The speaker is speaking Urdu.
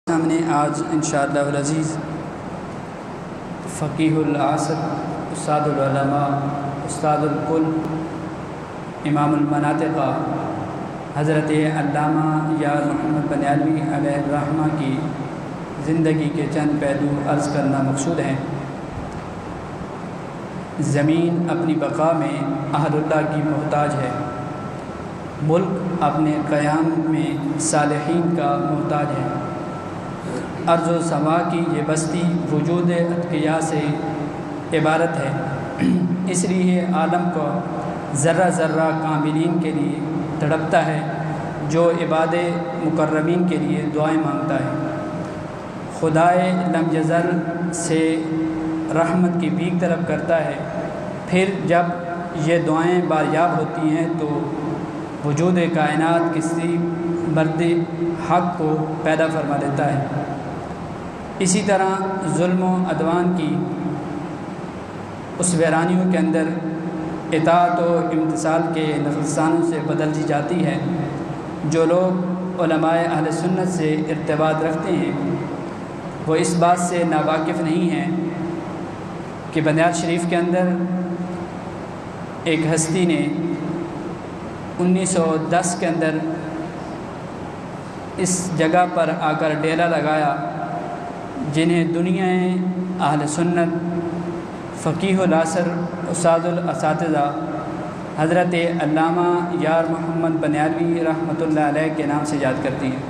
سامنے آج انشاءاللہ العزیز فقیہ العصر، استاد العلماء، استاد الکل، امام المناطق حضرت علامہ یار محمد بنیالوی علیہ الرحمہ کی زندگی کے چند پہلو عرض کرنا مقصود ہیں۔ زمین اپنی بقا میں اہل اللہ کی محتاج ہے، ملک اپنے قیام میں صالحین کا محتاج ہے۔ ارض و سما کی یہ بستی وجود اتقیاء سے عبارت ہے، اس لیے عالم کو ذرہ ذرہ کاملین کے لیے تڑپتا ہے، جو عباد مکرمین کے لیے دعائیں مانگتا ہے۔ خدائے لم یزل سے رحمت کی بھیک طلب کرتا ہے، پھر جب یہ دعائیں باریاب ہوتی ہیں تو وجود کائنات کسی مرد حق کو پیدا فرما دیتا ہے۔ اسی طرح ظلم و عدوان کی اس ویرانیوں کے اندر اطاعت و امتثال کے نفسانوں سے بدل دی جاتی ہے۔ جو لوگ علماء اہل سنت سے ارتباط رکھتے ہیں وہ اس بات سے ناواقف نہیں ہیں کہ بنیاد شریف کے اندر ایک ہستی نے 1910 کے اندر اس جگہ پر آ کر ڈیرا لگایا، جنہیں دنیا اہل سنت فقیہ العصر استاد الاساتذہ حضرت علامہ یار محمد بنیالوی رحمۃ اللہ علیہ کے نام سے یاد کرتی ہیں۔